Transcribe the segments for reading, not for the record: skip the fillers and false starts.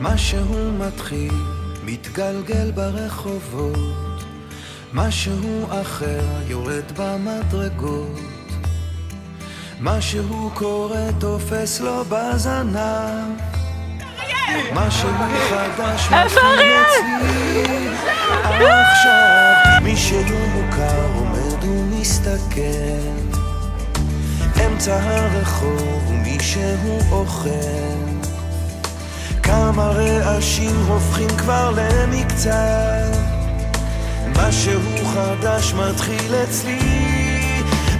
משהו מתחיל, מתגלגל ברחובות, משהו אחר יורד במדרגות, משהו קורה תופס לו בזנב, משהו חדש מתחיל אצלי עכשיו. מישהו מוכר עומד ומסתכל אמצע הרחוב ומישהו אוכל, כמה רעשים הופכים כבר למקצת, משהו חדש מתחיל אצלי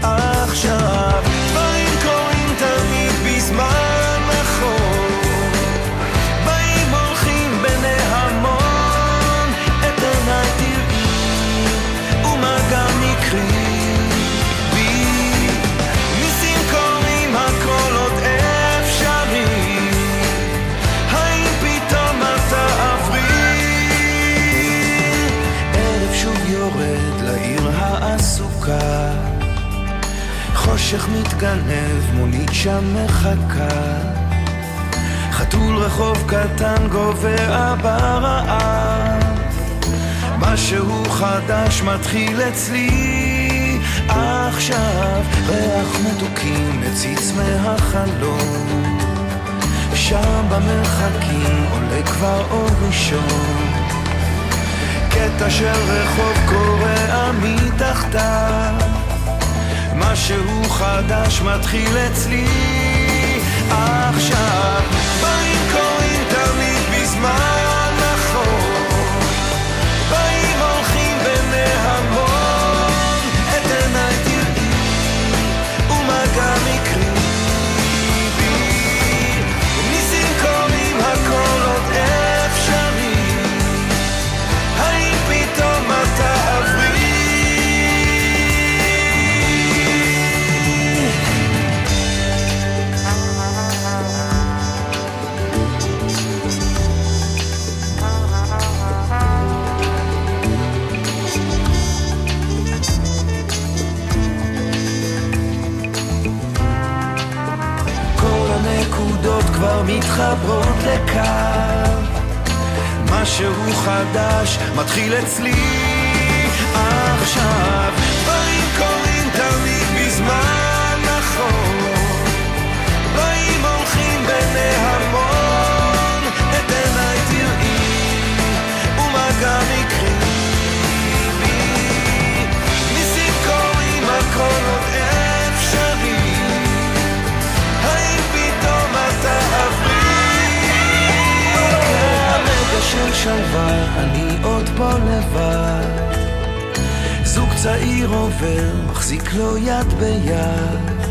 עכשיו. דברים קורים תמיד בזמן נכון, באים הולכים בני המון, את עיניי תראי ומה גם נקרי בי, ניסים קורים הכל עוד אפשרי, האם פתאום אתה עברי? ערב שוב יורד לעיר העסוקה, חושך מתגנב, מונית שם מחכה, חתול רחוב קטן גובע ברעב, משהו חדש מתחיל אצלי עכשיו. ריח מתוקים מציץ מהחלום, שם במרחקים עולה כבר אור ראשון, קטע של רחוב קורע מתחתיו, משהו חדש מתחיל אצלי עכשיו. דברים קורים תמיד בזמן נכון, באים הולכים בני המון, את עיניי תראי ומה גם יקרי בי, ניסים קורים הכל עוד אפשרי, האם פתאום אתה עברי? הנקודות כבר מתחברות לקו, משהו חדש מתחיל אצלי עכשיו. דברים קורים תמיד בזמן נכון, באים הולכים בני המון, את עיניי תראי ומה גם יקרי בי, ניסים קורים הכל עוד אפשרי, האם פתאום אתה עברי? הרגע של שלווה, אני עוד פה לבד, זוג צעיר עובר, מחזיק לו יד ביד,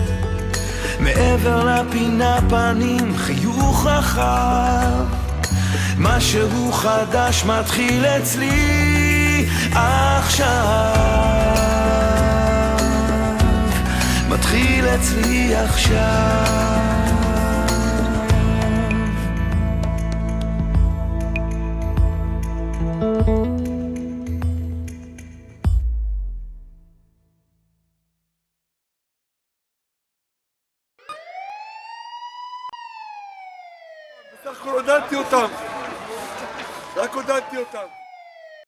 מעבר לפינה פנים חיוך רחב, משהו חדש מתחיל אצלי עכשיו, מתחיל אצלי עכשיו. בסך הכל עודדתי אותם, רק עודדתי אותם.